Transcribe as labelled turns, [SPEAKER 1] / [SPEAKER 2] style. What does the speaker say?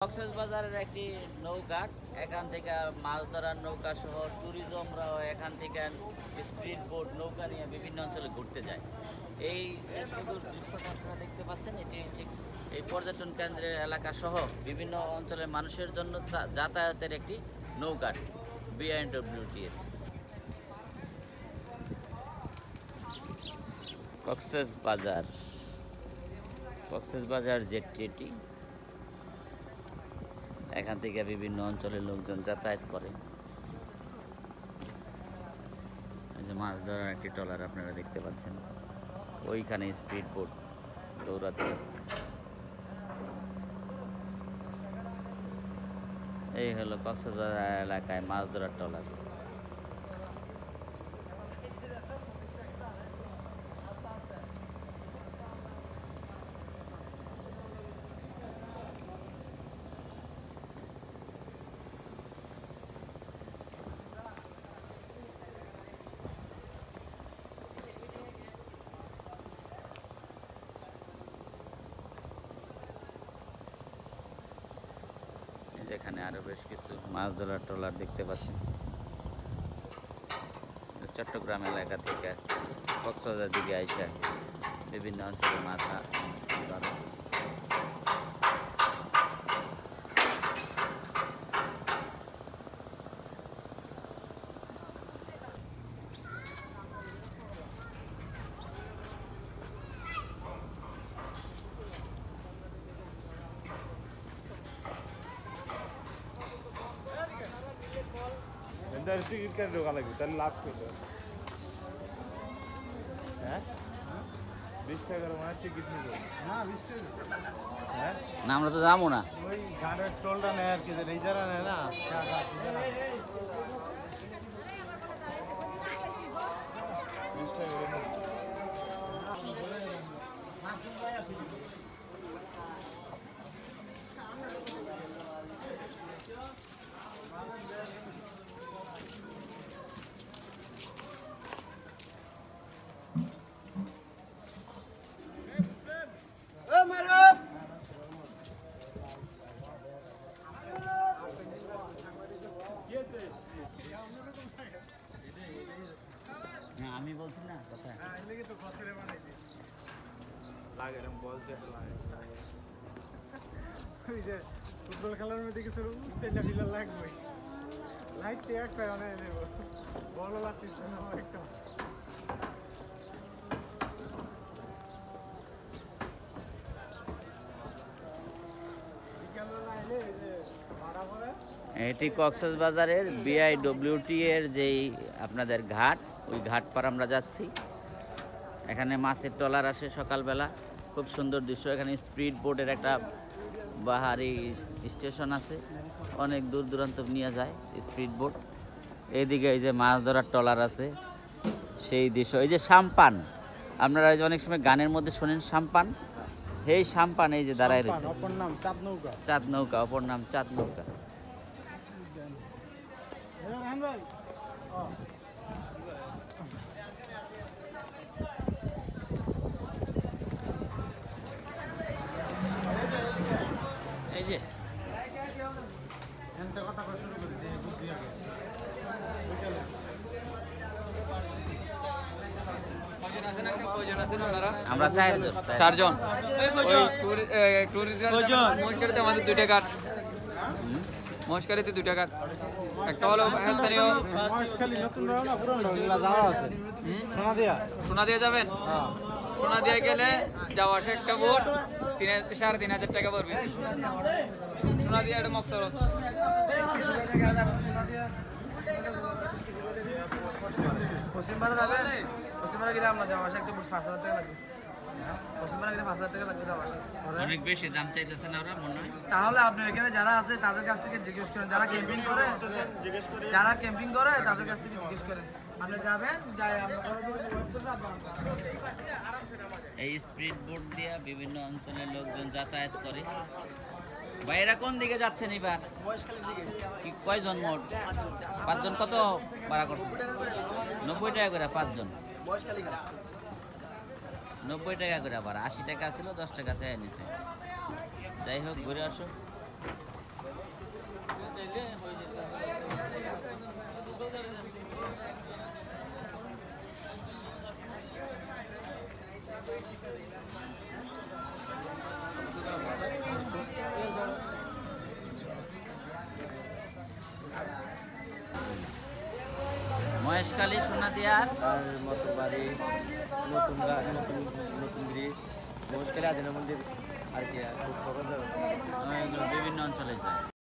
[SPEAKER 1] কক্সবাজারের একটি নৌঘাট, এখান থেকে মাছ ধরার নৌকা সহ ট্যুরিজমরাও এখান থেকে স্পিড বোট নৌকা নিয়ে বিভিন্ন অঞ্চলে ঘুরতে যায়। এই সুদূর দৃশ্যটা আপনারা দেখতে পাচ্ছেন, এটি ঠিক এই পর্যটন কেন্দ্রের এলাকা সহ বিভিন্ন অঞ্চলের মানুষের জন্য যাতায়াতের একটি নৌঘাট বিআইডব্লিউটিএর। কক্সবাজার জেটি এটি, এখান থেকে বিভিন্ন অঞ্চলের লোকজন যাতায়াত করে। এই যে মাছ ধরার একটি ট্রলার আপনারা দেখতে পাচ্ছেন, ওইখানে স্পিড বোট দৌড়াচ্ছে। এই হলো কক্সবাজার এলাকায় মাছ ধরার ট্রলার। যেখানে আরো বেশ কিছু মাছ ধরার ট্রলার দেখতে পাচ্ছেন। চট্টগ্রাম এলাকা থেকে কক্সবাজার দিকে আইসা বিভিন্ন অঞ্চলে মাছ ধরে।
[SPEAKER 2] টিকিট কেটে ঢোকা লাগবে, তাহলে লাভ করবে। হ্যাঁ 20 টাকার মানে টিকিট নিবে না, 20 টাকা। হ্যাঁ
[SPEAKER 1] না, আমরা তো যাবো না।
[SPEAKER 2] ওই গাড়ির টোলটা নেয় আর কি, রিজার্ভ নেয় না।
[SPEAKER 1] আমি বলছি না কথা
[SPEAKER 2] লাগে বল ফুটবল খেলার মধ্যে কিছু লাগবে, লাইট একটা অনেক বল লাগছে একটা।
[SPEAKER 1] এটি কক্সবাজারের বিআইডব্লিউটি এর যেই আপনাদের ঘাট, ওই ঘাট পার আমরা যাচ্ছি। এখানে মাছের ট্রলার আসে সকালবেলা, খুব সুন্দর দৃশ্য। এখানে স্পিড বোটের একটা বাহারি স্টেশন আছে, অনেক দূর দূরান্ত নিয়ে যায় স্পিড বোট। এইদিকে এই যে মাছ ধরার ট্রলার আছে, সেই দৃশ্য। এই যে সাম্পান, আপনারা এই যে অনেক সময় গানের মধ্যে শোনেন সাম্পান, এই সাম্পান এই যে দাঁড়ায় রয়েছে।
[SPEAKER 2] অপর নাম চাঁদ নৌকা।
[SPEAKER 1] চাঁদ নৌকা, অপর নাম চাঁদ নৌকা। এই যে আমরা
[SPEAKER 3] চারজন মহেশখালীতে আমাদের 2টা ঘাট, মহেশখালীতে 2টা ঘাট। একটা হলো স্থানীয় সোনাদিয়া যাবেন, সোনাদিয়া গেলে যাওয়া আসা একটা বোট 3,500 টাকা পড়বে। সোনাদিয়া একটা মকসর
[SPEAKER 4] পশ্চিমবাংলা যাবেন, পশ্চিমবাংলা গেলে আমরা যাওয়া আসা একটা বোট 5,000 টাকা লাগবে। পশ্চিমবাংলা গেলে 5,000 টাকা লাগবে যাওয়া আসা।
[SPEAKER 1] অনেক বেশি দাম চাইতেছেন ওরা, মনে হয়।
[SPEAKER 4] তাহলে আপনি এখানে যারা আছে তাদের কাছ থেকে জিজ্ঞেস করেন, যারা ক্যাম্পিং করে তাদের কাছ থেকে জিজ্ঞেস করেন। আপনি যাবেন, যাই
[SPEAKER 1] এই স্পিড বোট দিয়ে বিভিন্ন অঞ্চলের লোকজন যাতায়াত করে। ভাইয়েরা কোন দিকে যাচ্ছেন এবার? কি কয়জন মোট? 5 জন। কত ভাড়া করছেন? 90 টাকা করে 5 জন। 90 টাকা করে, আবার 80 টাকা ছিল, 10 টাকা চাই নিছে। যাই হোক, ঘুরে আসো। মহেশখালী, সোনাদিয়ার
[SPEAKER 5] আর মতো বাড়ি, নতুন নতুন নতুন ব্রিজ, মহেশখালী আদিনা মন্দির আর কি আর খুব খবর যাবে
[SPEAKER 1] বিভিন্ন অঞ্চলে যায়।